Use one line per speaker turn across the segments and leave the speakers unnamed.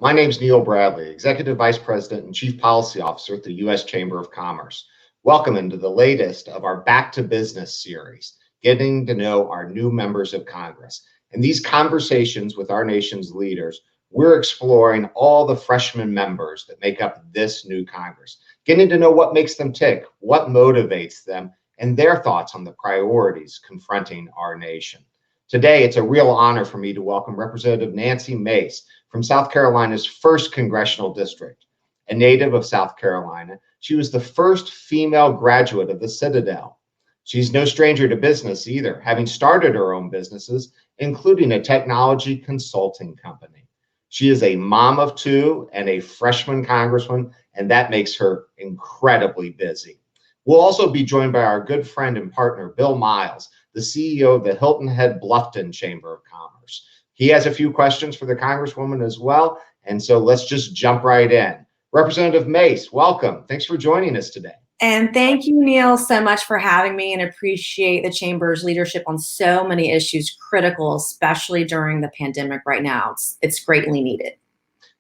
My name's Neil Bradley, Executive Vice President and Chief Policy Officer at the U.S. Chamber of Commerce. Welcome into the latest of our Back to Business series, getting to know our new members of Congress. In these conversations with our nation's leaders, we're exploring all the freshman members that make up this new Congress, getting to know what makes them tick, what motivates them, and their thoughts on the priorities confronting our nation. Today, it's a real honor for me to welcome Representative Nancy Mace from South Carolina's 1st Congressional District. A native of South Carolina, she was the first female graduate of the Citadel. She's no stranger to business either, having started her own businesses, including a technology consulting company. She is a mom of 2 and a freshman congresswoman, and that makes her incredibly busy. We'll also be joined by our good friend and partner, Bill Miles, the CEO of the Hilton Head Bluffton Chamber of Commerce. He has a few questions for the Congresswoman as well, and so let's just jump right in. Representative Mace, welcome. Thanks for joining us today.
And thank you, Neil, so much for having me, and appreciate the Chamber's leadership on so many issues critical, especially during the pandemic right now. It's greatly needed.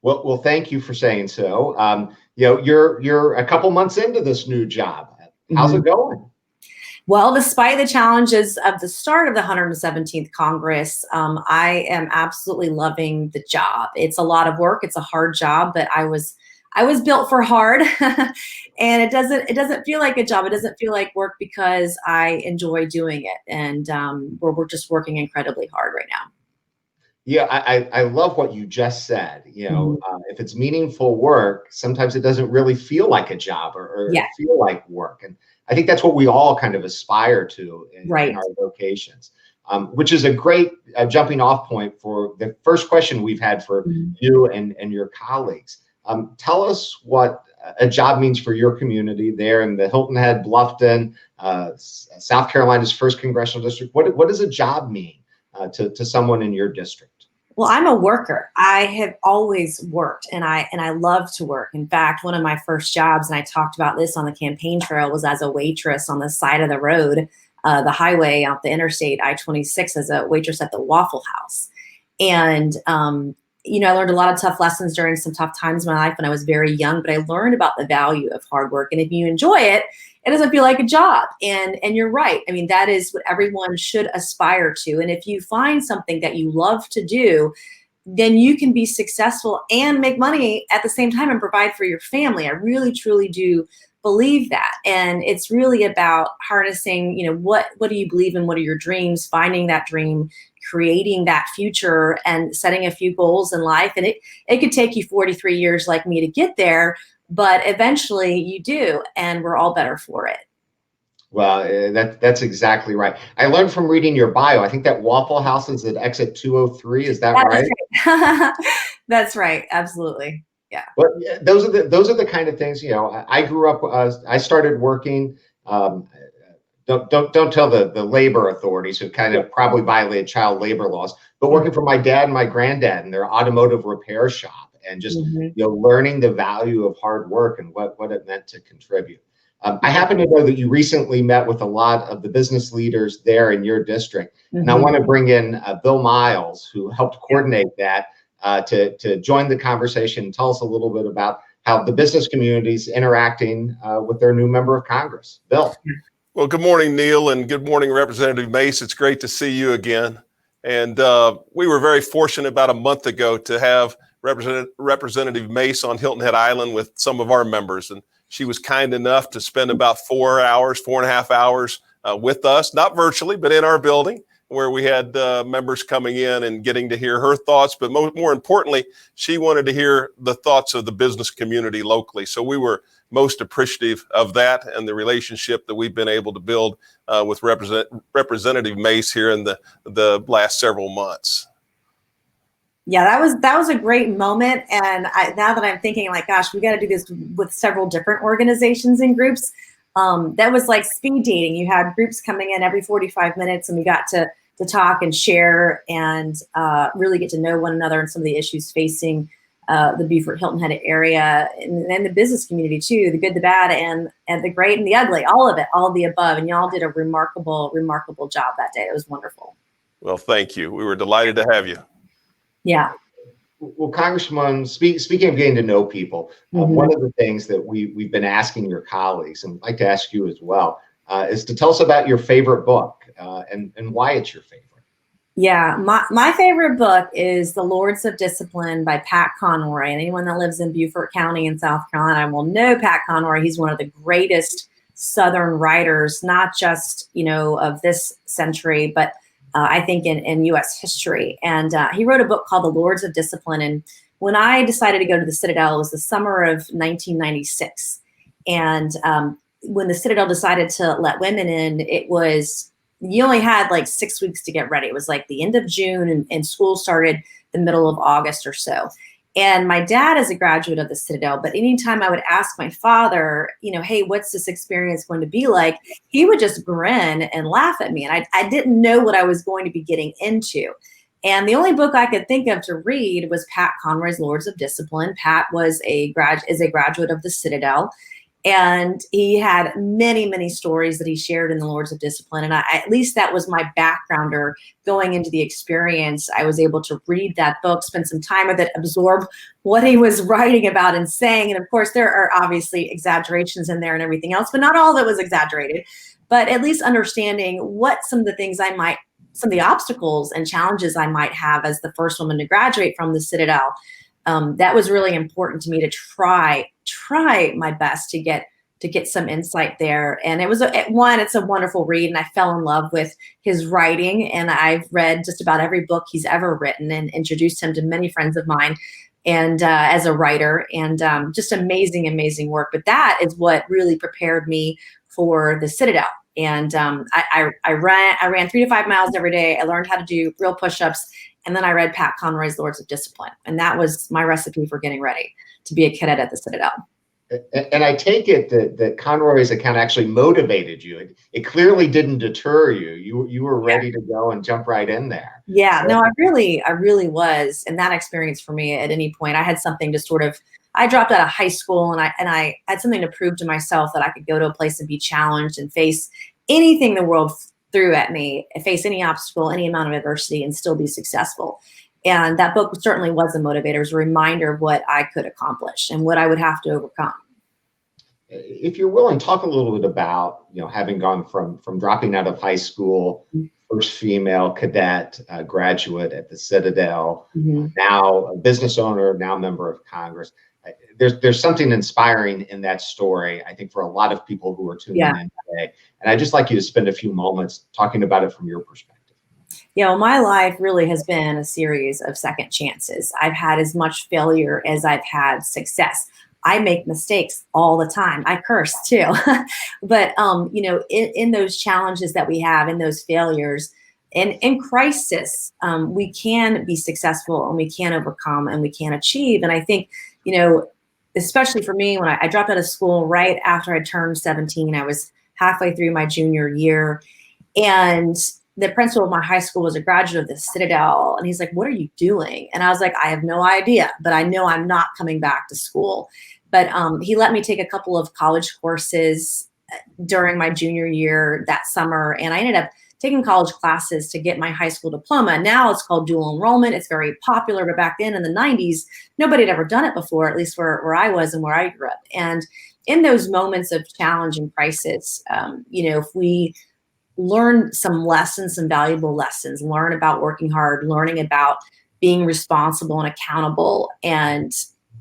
Well, thank you for saying so. You're a couple months into this new job. How's it going?
Well, despite the challenges of the start of the 117th Congress, I am absolutely loving the job. It's a lot of work. It's a hard job, but I was built for hard, and it doesn't feel like a job. It doesn't feel like work because I enjoy doing it, and we're just working incredibly hard right now.
Yeah, I love what you just said. If it's meaningful work, sometimes it doesn't really feel like a job or feel like work, and I think that's what we all kind of aspire to in our vocations. Which is a great jumping off point for the first question we've had for you and your colleagues. Tell us what a job means for your community there in the Hilton Head Bluffton, South Carolina's 1st Congressional District. What does a job mean to someone in your district?
Well, I'm a worker. I have always worked, and I love to work. In fact, one of my first jobs, and I talked about this on the campaign trail, was as a waitress on the side of the road, the highway out the interstate I-26, as a waitress at the Waffle House. And I learned a lot of tough lessons during some tough times in my life when I was very young, but I learned about the value of hard work. And if you enjoy it, it doesn't feel like a job. And you're right. I mean, that is what everyone should aspire to. And if you find something that you love to do, then you can be successful and make money at the same time and provide for your family. I really, truly do believe that. And it's really about harnessing, what do you believe in? What are your dreams? Finding that dream, creating that future, and setting a few goals in life. And it could take you 43 years like me to get there, but eventually you do, and we're all better for it.
Well, that's exactly right. I learned from reading your bio, I think that Waffle House is at exit 203. Is that right?
That's right. Absolutely. Yeah.
Well, those are the kind of things, I grew up, I started working, don't tell the labor authorities who kind of probably violate child labor laws, but working for my dad and my granddad in their automotive repair shop, and just learning the value of hard work and what it meant to contribute. I happen to know that you recently met with a lot of the business leaders there in your district, and I want to bring in Bill Miles, who helped coordinate that, to join the conversation and tell us a little bit about how the business community is interacting with their new member of Congress. Bill.
Well, good morning, Neil, and good morning, Representative Mace. It's great to see you again. And we were very fortunate about a month ago to have Representative Mace on Hilton Head Island with some of our members. And she was kind enough to spend about 4.5 hours with us, not virtually, but in our building, where we had members coming in and getting to hear her thoughts. But more importantly, she wanted to hear the thoughts of the business community locally. So we were most appreciative of that and the relationship that we've been able to build with Representative Mace here in the last several months.
Yeah, that was a great moment. And now that I'm thinking, like, gosh, we got to do this with several different organizations and groups. That was like speed dating. You had groups coming in every 45 minutes, and we got to talk and share and really get to know one another and some of the issues facing the Beaufort Hilton Head area, and the business community too, the good, the bad, and the great and the ugly, all of it, all of the above. And y'all did a remarkable job that day. It was wonderful.
Well, thank you. We were delighted to have you.
Yeah.
Well, Congressman, speaking of getting to know people, one of the things that we've been asking your colleagues, and I'd like to ask you as well, is to tell us about your favorite book and why it's your favorite.
Yeah, my favorite book is The Lords of Discipline by Pat Conroy. And anyone that lives in Beaufort County in South Carolina will know Pat Conroy. He's one of the greatest Southern writers, not just, of this century, but I think in U.S. history. And he wrote a book called The Lords of Discipline. And when I decided to go to the Citadel, it was the summer of 1996. And when the Citadel decided to let women in, you only had like 6 weeks to get ready. It was like the end of June and school started the middle of August or so. And my dad is a graduate of the Citadel, but anytime I would ask my father, hey, what's this experience going to be like? He would just grin and laugh at me. And I didn't know what I was going to be getting into. And the only book I could think of to read was Pat Conroy's Lords of Discipline. Pat is a graduate of the Citadel. And he had many, many stories that he shared in the Lords of Discipline. And at least that was my backgrounder going into the experience. I was able to read that book, spend some time with it, absorb what he was writing about and saying. And of course, there are obviously exaggerations in there and everything else, but not all of it was exaggerated. But at least understanding what some of the obstacles and challenges I might have as the first woman to graduate from the Citadel. That was really important to me to try my best to get some insight there. And it's a wonderful read, and I fell in love with his writing, and I've read just about every book he's ever written and introduced him to many friends of mine and as a writer, and just amazing work. But that is what really prepared me for the Citadel. And I ran 3 to 5 miles every day. I learned how to do real push-ups. And then I read Pat Conroy's Lords of Discipline. And that was my recipe for getting ready to be a cadet at the Citadel.
And I take it that Conroy's account actually motivated you. It clearly didn't deter you. You were ready to go and jump right in there.
Yeah, no, I really was. And that experience for me at any point, I had something to I dropped out of high school and I had something to prove to myself that I could go to a place and be challenged and face anything the world threw at me, face any obstacle, any amount of adversity, and still be successful. And that book certainly was a motivator. It was a reminder of what I could accomplish and what I would have to overcome.
If you're willing, talk a little bit about, having gone from dropping out of high school, first female cadet, graduate at the Citadel, now a business owner, now member of Congress. There's something inspiring in that story, I think, for a lot of people who are tuning in today. And I'd just like you to spend a few moments talking about it from your perspective.
My life really has been a series of second chances. I've had as much failure as I've had success. I make mistakes all the time. I curse too. But, in those challenges that we have, in those failures, and in crisis, we can be successful and we can overcome and we can achieve. And I think, especially for me, when I dropped out of school right after I turned 17, I was halfway through my junior year. And the principal of my high school was a graduate of the Citadel. And he's like, "What are you doing?" And I was like, "I have no idea, but I know I'm not coming back to school." But he let me take a couple of college courses during my junior year that summer. And I ended up taking college classes to get my high school diploma. Now it's called dual enrollment. It's very popular, but back then in the 90s, nobody had ever done it before, at least where I was and where I grew up. And in those moments of challenge and crisis, if we learn some lessons, some valuable lessons, learn about working hard, learning about being responsible and accountable and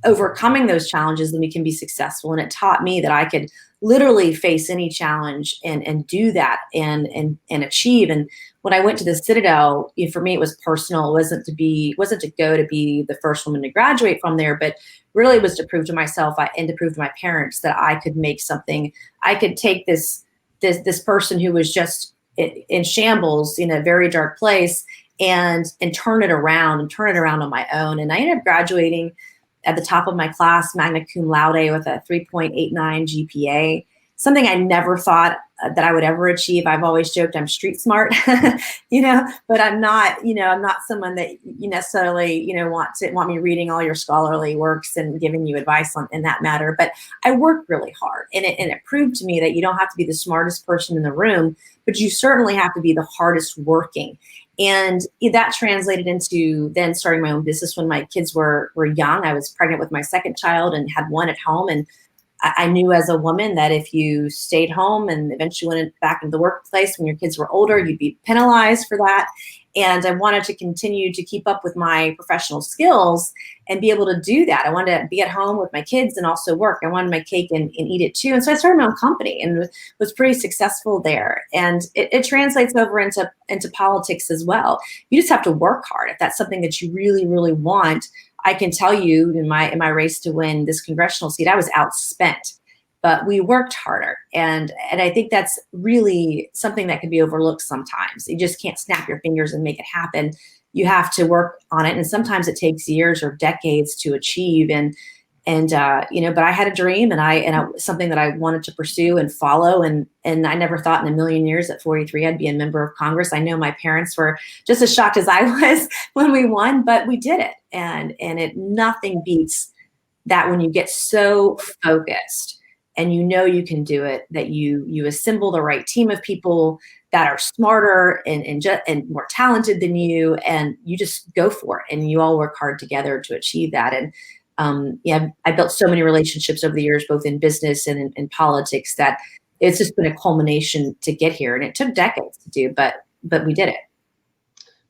overcoming those challenges, then we can be successful. And it taught me that I could literally face any challenge and do that and achieve. And when I went to the Citadel, for me, it was personal. It wasn't to go to be the first woman to graduate from there, but really it was to prove to myself and to prove to my parents that I could make something. I could take this person who was just in shambles in a very dark place and turn it around on my own. And I ended up graduating at the top of my class, magna cum laude, with a 3.89 GPA, something I never thought that I would ever achieve. I've always joked I'm street smart, but I'm not, I'm not someone that you necessarily, want me reading all your scholarly works and giving you advice in that matter. But I worked really hard, and it proved to me that you don't have to be the smartest person in the room, but you certainly have to be the hardest working. And that translated into then starting my own business when my kids were young. I was pregnant with my second child and had one at home. And I knew as a woman that if you stayed home and eventually went back into the workplace when your kids were older, you'd be penalized for that. And I wanted to continue to keep up with my professional skills and be able to do that. I wanted to be at home with my kids and also work. I wanted my cake and eat it too. And so I started my own company and was pretty successful there. And it translates over into politics as well. You just have to work hard. If that's something that you really, really want, I can tell you in my race to win this congressional seat, I was outspent. But we worked harder. And I think that's really something that can be overlooked sometimes. You just can't snap your fingers and make it happen. You have to work on it. And sometimes it takes years or decades to achieve. But I had a dream and something that I wanted to pursue and follow. And I never thought in a million years at 43, I'd be a member of Congress. I know my parents were just as shocked as I was when we won, but we did it. And nothing beats that when you get so focused and you know you can do it, that you assemble the right team of people that are smarter and more talented than you, and you just go for it, and you all work hard together to achieve that. And I built so many relationships over the years, both in business and in politics, that it's just been a culmination to get here, and it took decades to do, but we did it.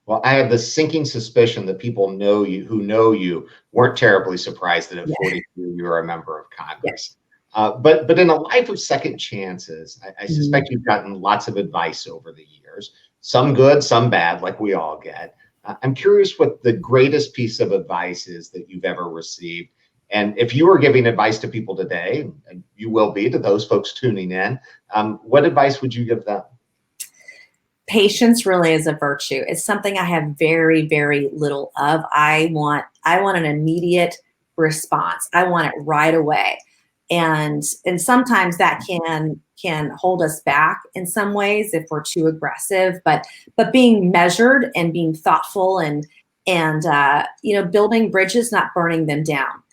Well, I have the sinking suspicion that people who know you weren't terribly surprised that at 42 you were a member of Congress. But in a life of second chances, I suspect you've gotten lots of advice over the years, some good, some bad, like we all get. I'm curious what the greatest piece of advice is that you've ever received. And if you were giving advice to people today, and you will be to those folks tuning in, what advice would you give them?
Patience really is a virtue. It's something I have very, very little of. I want an immediate response. I want it right away. And sometimes that can hold us back in some ways if we're too aggressive, but being measured and being thoughtful and building bridges, not burning them down.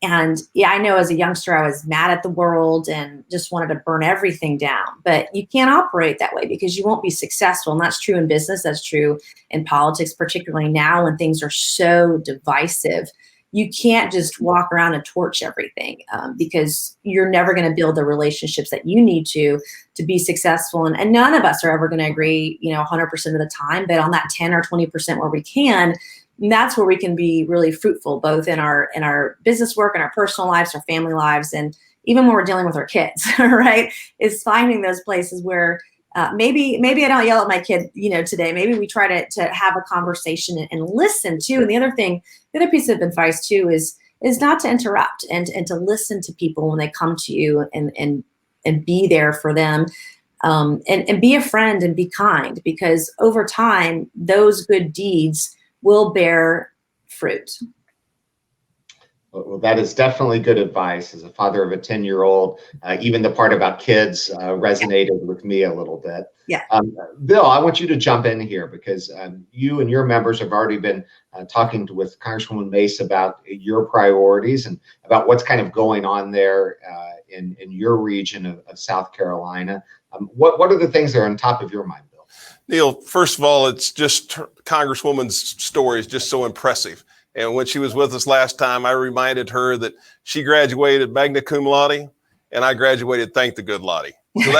And I know as a youngster, I was mad at the world and just wanted to burn everything down, but you can't operate that way because you won't be successful. And that's true in business. That's true in politics, particularly now when things are so divisive. You can't just walk around and torch everything because you're never going to build the relationships that you need to be successful. And none of us are ever going to agree, 100% of the time, but on that 10 or 20% where we can, that's where we can be really fruitful, both in our business work and our personal lives, our family lives, and even when we're dealing with our kids, right? Is finding those places where maybe I don't yell at my kid, today. Maybe we try to have a conversation and listen too. And the other piece of advice too is not to interrupt and to listen to people when they come to you and be there for them. And be a friend and be kind, because over time, those good deeds will bear fruit.
Well, that is definitely good advice. As a father of a 10-year-old, even the part about kids resonated with me a little bit.
Yeah.
Bill, I want you to jump in here because you and your members have already been talking with Congresswoman Mace about your priorities and about what's kind of going on there in your region of South Carolina. What are the things that are on top of your mind, Bill?
Neil, first of all, it's just Congresswoman's story is just so impressive. And when she was with us last time, I reminded her that she graduated magna cum laude and I graduated thank the good Lottie. So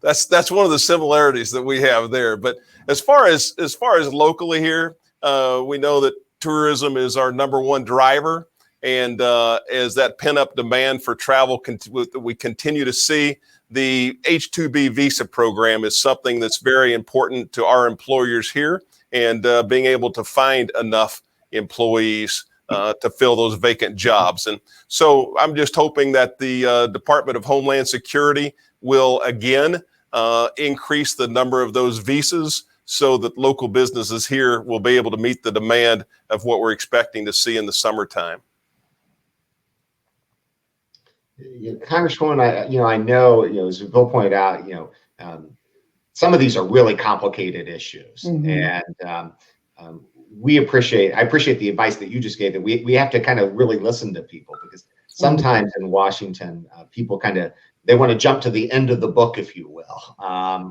that's that's one of the similarities that we have there. But as far as locally here, we know that tourism is our number one driver. And as that pent up demand for travel, we continue to see, the H-2B visa program is something that's very important to our employers here, and being able to find enough employees to fill those vacant jobs. And so I'm just hoping that the Department of Homeland Security will again increase the number of those visas so that local businesses here will be able to meet the demand of what we're expecting to see in the summertime.
Congresswoman, I know, as Bill pointed out, some of these are really complicated issues, and I appreciate the advice that you just gave, that we have to kind of really listen to people, because sometimes in Washington, people they want to jump to the end of the book, if you will,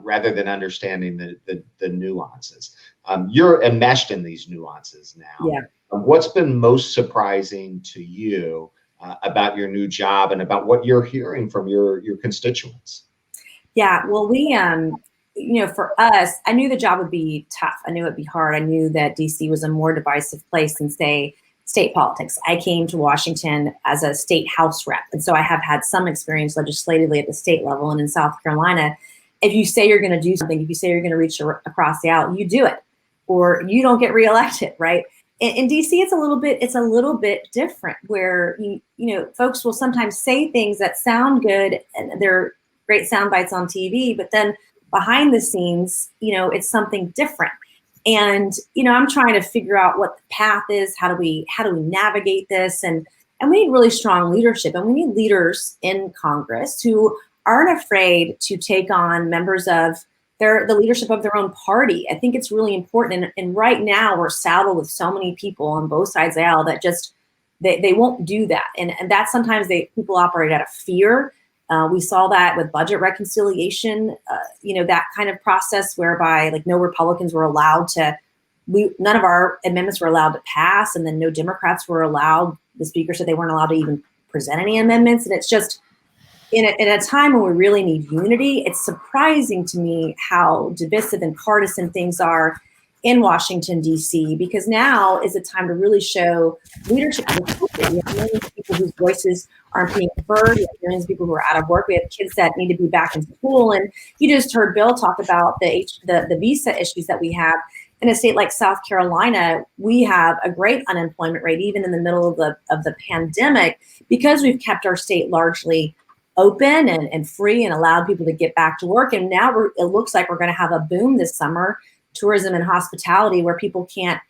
rather than understanding the nuances. You're enmeshed in these nuances now.
Yeah.
What's been most surprising to you about your new job and about what you're hearing from your constituents?
Yeah, well, for us, I knew the job would be tough. I knew it'd be hard. I knew that DC was a more divisive place than, say, state politics. I came to Washington as a state House rep, and so I have had some experience legislatively at the state level. And in South Carolina, if you say you're going to do something, if you say you're going to reach across the aisle, you do it, or you don't get reelected, right? In DC, it's a little bit different, where folks will sometimes say things that sound good and they're great sound bites on TV, but then behind the scenes, it's something different. And I'm trying to figure out what the path is. How do we navigate this? And we need really strong leadership, and we need leaders in Congress who aren't afraid to take on members of the leadership of their own party. I think it's really important. And right now we're saddled with so many people on both sides of the aisle that just they won't do that. And that sometimes people operate out of fear. We saw that with budget reconciliation, that kind of process whereby no Republicans were allowed none of our amendments were allowed to pass, and then no Democrats were allowed. The speaker said they weren't allowed to even present any amendments. And it's just in a time when we really need unity, it's surprising to me how divisive and partisan things are in Washington, D.C., because now is a time to really show leadership. We have millions of people whose voices aren't being heard. We have millions of people who are out of work. We have kids that need to be back in school. And you just heard Bill talk about the visa issues that we have. In a state like South Carolina, we have a great unemployment rate, even in the middle of the pandemic, because we've kept our state largely open and free and allowed people to get back to work. And now it looks like we're going to have a boom this summer, tourism and hospitality, where people can't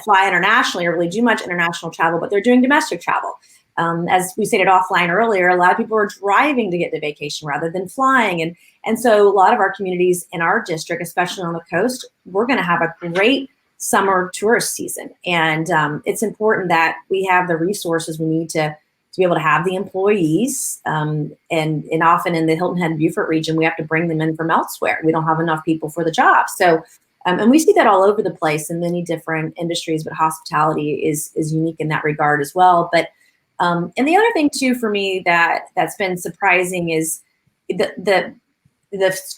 fly internationally or really do much international travel, but they're doing domestic travel. As we stated offline earlier, a lot of people are driving to get to vacation rather than flying. And so a lot of our communities in our district, especially on the coast, we're going to have a great summer tourist season. And it's important that we have the resources we need to be able to have the employees. And often in the Hilton Head and Beaufort region, we have to bring them in from elsewhere. We don't have enough people for the job. So, and we see that all over the place in many different industries, but hospitality is unique in that regard as well. But and the other thing too for me that's been surprising is the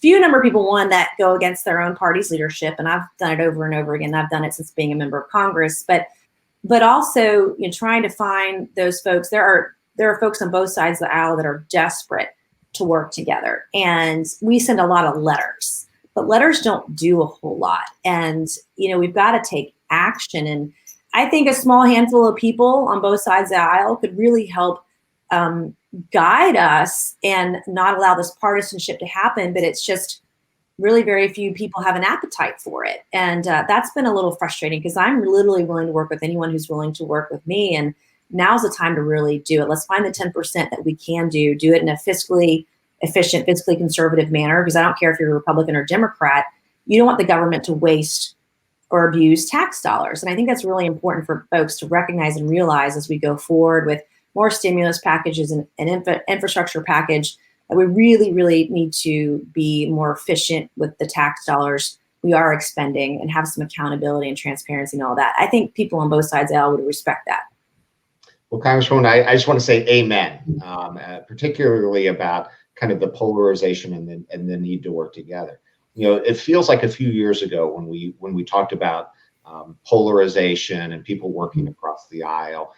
few number of people, one, that go against their own party's leadership, and I've done it over and over again. I've done it since being a member of Congress, but also trying to find those folks. There are folks on both sides of the aisle that are desperate to work together, and we send a lot of letters, but letters don't do a whole lot. And we've got to take action. And I think a small handful of people on both sides of the aisle could really help guide us and not allow this partisanship to happen. But it's just really very few people have an appetite for it. And that's been a little frustrating, because I'm literally willing to work with anyone who's willing to work with me. And now's the time to really do it. Let's find the 10% that we can do it in a fiscally efficient, fiscally conservative manner, because I don't care if you're a Republican or Democrat, you don't want the government to waste or abuse tax dollars. And I think that's really important for folks to recognize and realize as we go forward with more stimulus packages and infrastructure package, that we really, really need to be more efficient with the tax dollars we are expending and have some accountability and transparency and all that. I think people on both sides of the aisle would respect that.
Well, Congresswoman, I just want to say amen, particularly about kind of the polarization and the need to work together. It feels like a few years ago when we talked about polarization and people working across the aisle,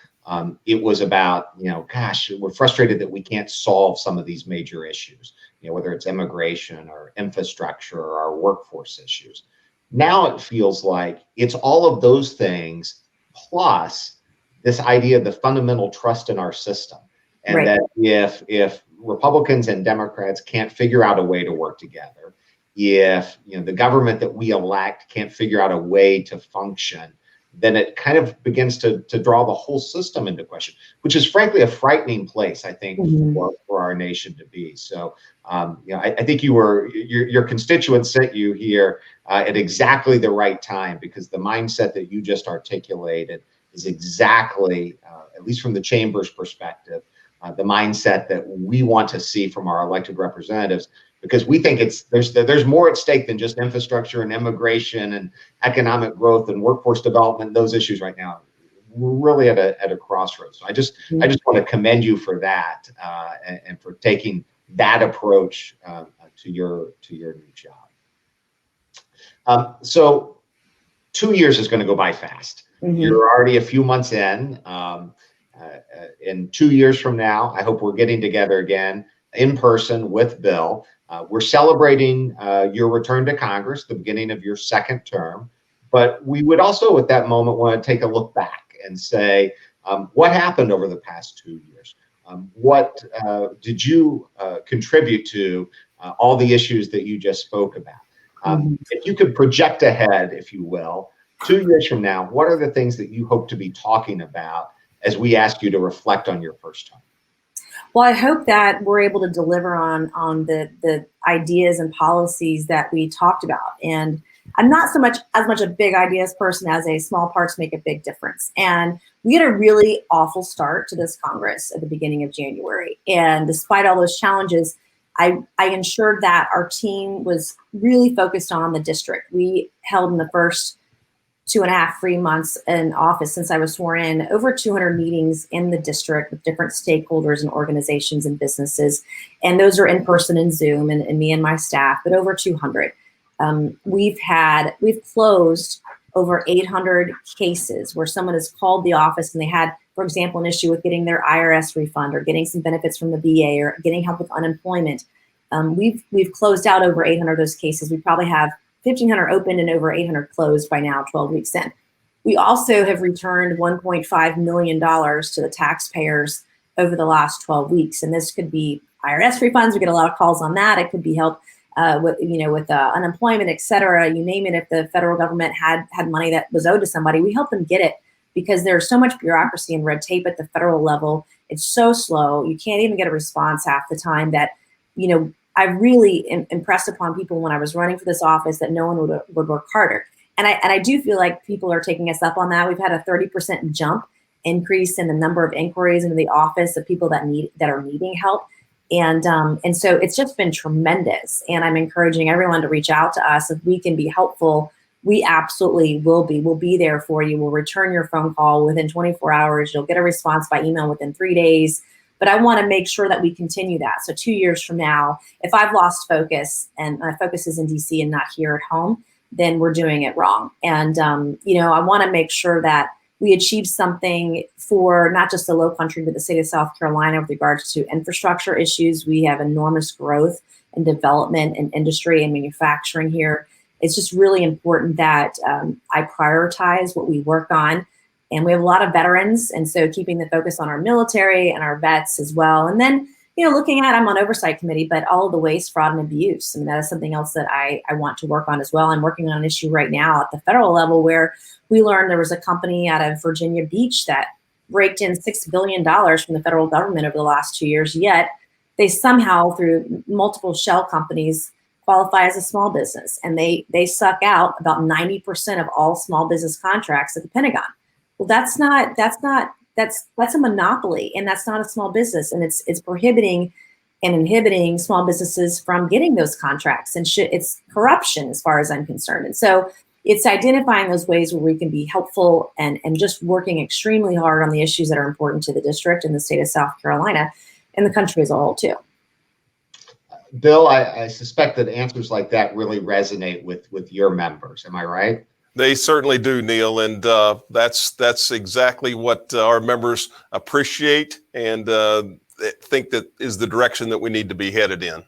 it was about, gosh, we're frustrated that we can't solve some of these major issues, whether it's immigration or infrastructure or our workforce issues. Now it feels like it's all of those things plus this idea of the fundamental trust in our system. And
right.
That if Republicans and Democrats can't figure out a way to work together, if the government that we elect can't figure out a way to function, then it kind of begins to draw the whole system into question, which is frankly a frightening place, I think, for our nation to be. So, I think your constituents sent you here at exactly the right time, because the mindset that you just articulated is exactly, at least from the chamber's perspective, the mindset that we want to see from our elected representatives, because we think there's more at stake than just infrastructure and immigration and economic growth and workforce development, those issues right now. We're really at a crossroads. So I just want to commend you for that and for taking that approach to your new job. So 2 years is going to go by fast. You're already a few months in. In 2 years from now, I hope we're getting together again in person with Bill. We're celebrating your return to Congress, the beginning of your second term. But we would also at that moment want to take a look back and say, what happened over the past 2 years? What did you contribute to all the issues that you just spoke about? If you could project ahead, if you will, 2 years from now, what are the things that you hope to be talking about as we ask you to reflect on your first term?
Well, I hope that we're able to deliver on the ideas and policies that we talked about. And I'm not as much a big ideas person as a small parts make a big difference. And we had a really awful start to this Congress at the beginning of January. And despite all those challenges, I ensured that our team was really focused on the district. We held in the first 2.5-3 months in office since I was sworn in, over 200 meetings in the district with different stakeholders and organizations and businesses. And those are in person and Zoom and me and my staff, but over 200. We've closed over 800 cases where someone has called the office and they had, for example, an issue with getting their IRS refund or getting some benefits from the VA or getting help with unemployment. We've closed out over 800 of those cases. We probably have 1,500 open and over 800 closed by now, 12 weeks in. We also have returned $1.5 million to the taxpayers over the last 12 weeks. And this could be IRS refunds. We get a lot of calls on that. It could be help with unemployment, et cetera. You name it. If the federal government had money that was owed to somebody, we help them get it because there's so much bureaucracy and red tape at the federal level. It's so slow. You can't even get a response half the time that, I really impressed upon people when I was running for this office that no one would work harder. And I do feel like people are taking us up on that. We've had a 30% jump increase in the number of inquiries into the office of people that are needing help. And so it's just been tremendous. And I'm encouraging everyone to reach out to us. If we can be helpful, we absolutely will be. We'll be there for you. We'll return your phone call within 24 hours. You'll get a response by email within 3 days. But I want to make sure that we continue that. So 2 years from now, if I've lost focus and my focus is in DC and not here at home, then we're doing it wrong. And, I want to make sure that we achieve something for not just the Low Country, but the state of South Carolina with regards to infrastructure issues. We have enormous growth and development in industry and manufacturing here. It's just really important that I prioritize what we work on. And we have a lot of veterans, and so keeping the focus on our military and our vets as well. And then, looking at, I'm on oversight committee, but all of the waste, fraud, and abuse. And that is something else that I want to work on as well. I'm working on an issue right now at the federal level where we learned there was a company out of Virginia Beach that raked in $6 billion from the federal government over the last 2 years, yet they somehow, through multiple shell companies, qualify as a small business. And they suck out about 90% of all small business contracts at the Pentagon. Well, that's a monopoly, and that's not a small business, and it's prohibiting and inhibiting small businesses from getting those contracts, and it's corruption as far as I'm concerned. And so it's identifying those ways where we can be helpful and just working extremely hard on the issues that are important to the district and the state of South Carolina and the country as a whole too.
Bill, I suspect that answers like that really resonate with your members. Am I right?
They certainly do, Neil, and that's exactly what our members appreciate and think that is the direction that we need to be headed in.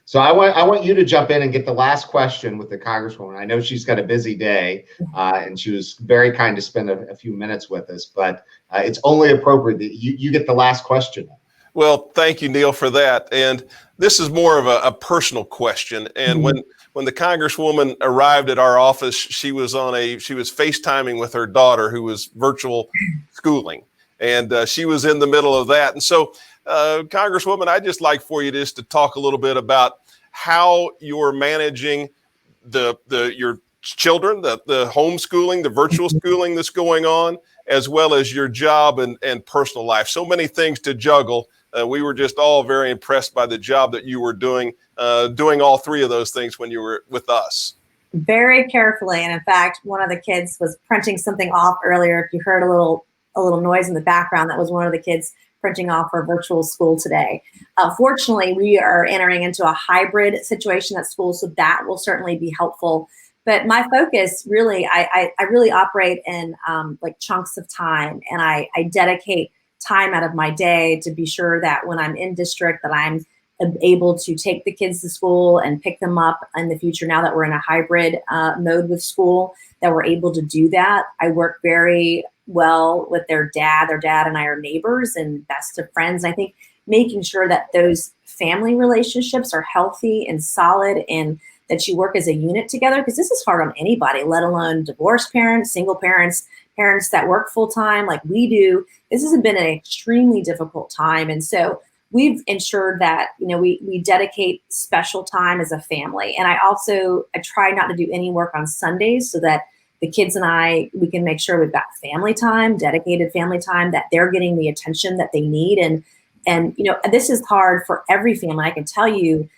So I want you to jump in and get the last question with the Congresswoman. I know she's got a busy day, and she was very kind to spend a few minutes with us, but it's only appropriate that you get the last question.
Well, thank you, Neil, for that. And this is more of a personal question. And when the Congresswoman arrived at our office, she was FaceTiming with her daughter who was virtual schooling. And she was in the middle of that. And so, Congresswoman, I'd just like for you just to talk a little bit about how you're managing your children, the homeschooling, the virtual schooling that's going on, as well as your job and personal life. So many things to juggle. We were just all very impressed by the job that you were doing all three of those things when you were with us.
Very carefully. And in fact, one of the kids was printing something off earlier. If you heard a little noise in the background, that was one of the kids printing off for virtual school today. Fortunately, we are entering into a hybrid situation at school, so that will certainly be helpful. But my focus really, I really operate in like chunks of time, and I dedicate time out of my day to be sure that when I'm in district that I'm able to take the kids to school and pick them up in the future. Now that we're in a hybrid mode with school, that we're able to do that. I work very well with their dad. Their dad and I are neighbors and best of friends. I think making sure that those family relationships are healthy and solid, and that you work as a unit together, because this is hard on anybody, let alone divorced parents, single parents, parents that work full time like we do. This has been an extremely difficult time. And so we've ensured that, we dedicate special time as a family. And I try not to do any work on Sundays, so that the kids and we can make sure we've got family time, dedicated family time, that they're getting the attention that they need. And this is hard for every family. I can tell you,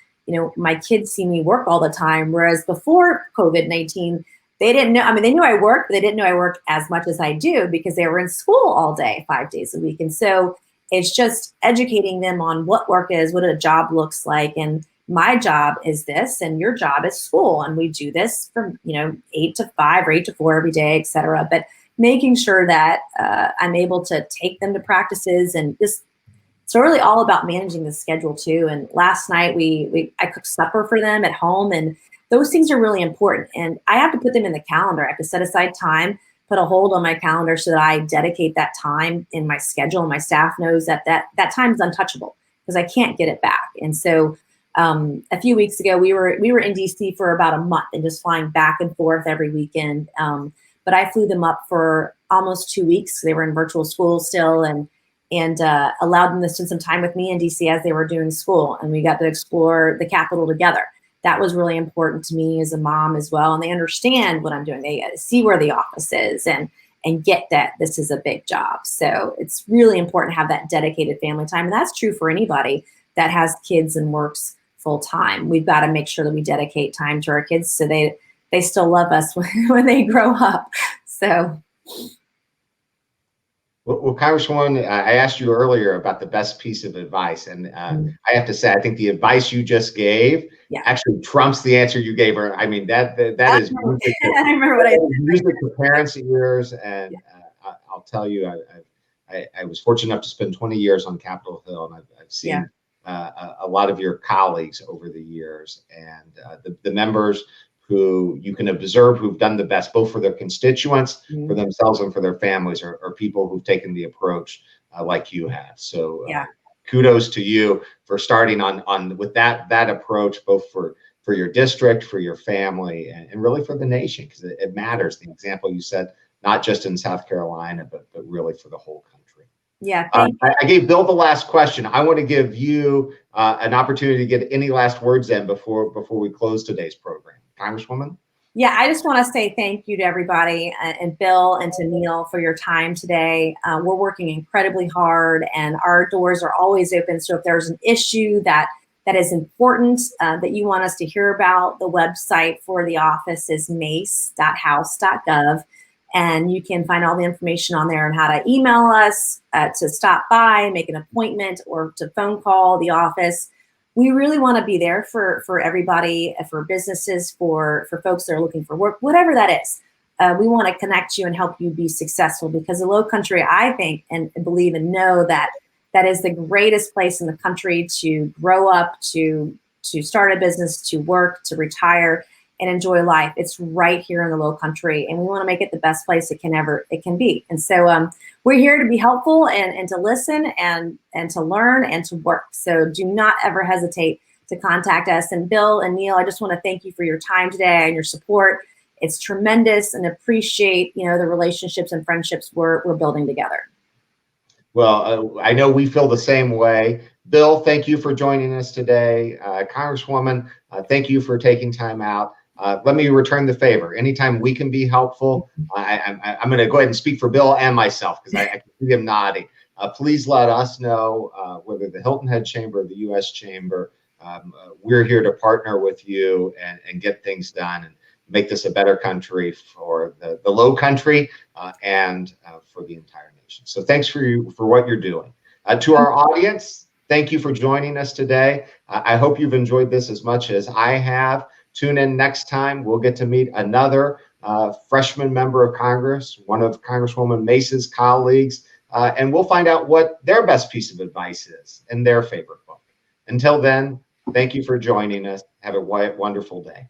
my kids see me work all the time, whereas before COVID-19, they didn't know. I mean, they knew I worked, but they didn't know I worked as much as I do because they were in school all day, 5 days a week. And so it's just educating them on what work is, what a job looks like. And my job is this, and your job is school. And we do this from, 8 to 5 or 8 to 4 every day, et cetera. But making sure that I'm able to take them to practices, and just, it's really all about managing the schedule too. And last night I cooked supper for them at home, and those things are really important. And I have to put them in the calendar. I have to set aside time, put a hold on my calendar so that I dedicate that time in my schedule. And my staff knows that time is untouchable because I can't get it back. And so a few weeks ago, we were in DC for about a month and just flying back and forth every weekend. But I flew them up for almost 2 weeks. They were in virtual school still, and allowed them to spend some time with me in DC as they were doing school. And we got to explore the Capitol together. That was really important to me as a mom as well. And they understand what I'm doing. They see where the office is and get that this is a big job. So it's really important to have that dedicated family time. And that's true for anybody that has kids and works full time. We've got to make sure that we dedicate time to our kids so they still love us when they grow up. So.
Well, Congresswoman, I asked you earlier about the best piece of advice, and I have to say, I think the advice you just gave actually trumps the answer you gave her. I mean, that is music
I remember what I said.
Music to parents' ears, and I'll tell you, I was fortunate enough to spend 20 years on Capitol Hill, and I've seen a lot of your colleagues over the years, and the members who you can observe who've done the best, both for their constituents, for themselves, and for their families, are people who've taken the approach like you have. So kudos to you for starting on with that approach, both for your district, for your family, and really for the nation, because it matters. The example you set, not just in South Carolina, but really for the whole country.
Yeah.
I gave Bill the last question. I want to give you an opportunity to get any last words in before we close today's program. Congresswoman?
Yeah, I just want to say thank you to everybody, and Bill and to Neil, for your time today. We're working incredibly hard, and our doors are always open. So if there's an issue that is important that you want us to hear about, the website for the office is mace.house.gov. And you can find all the information on there on how to email us, to stop by, make an appointment, or to phone call the office. We really want to be there for everybody, for businesses, for folks that are looking for work, whatever that is. We want to connect you and help you be successful, because the Low Country, I think and believe and know that is the greatest place in the country to grow up, to start a business, to work, to retire, and enjoy life. It's right here in the Low Country, and we want to make it the best place it can be. And so we're here to be helpful and to listen and to learn and to work. So do not ever hesitate to contact us. And Bill and Neil, I just want to thank you for your time today and your support. It's tremendous, and appreciate the relationships and friendships we're building together.
Well, I know we feel the same way. Bill, thank you for joining us today. Congresswoman, thank you for taking time out. let me return the favor. Anytime we can be helpful, I'm going to go ahead and speak for Bill and myself because I can see him nodding. Please let us know whether the Hilton Head Chamber or the U.S. Chamber. We're here to partner with you and get things done and make this a better country for the low country and for the entire nation. So thanks for what you're doing. To our audience, thank you for joining us today. I hope you've enjoyed this as much as I have. Tune in next time. We'll get to meet another freshman member of Congress, one of Congresswoman Mace's colleagues, and we'll find out what their best piece of advice is in their favorite book. Until then, thank you for joining us. Have a wonderful day.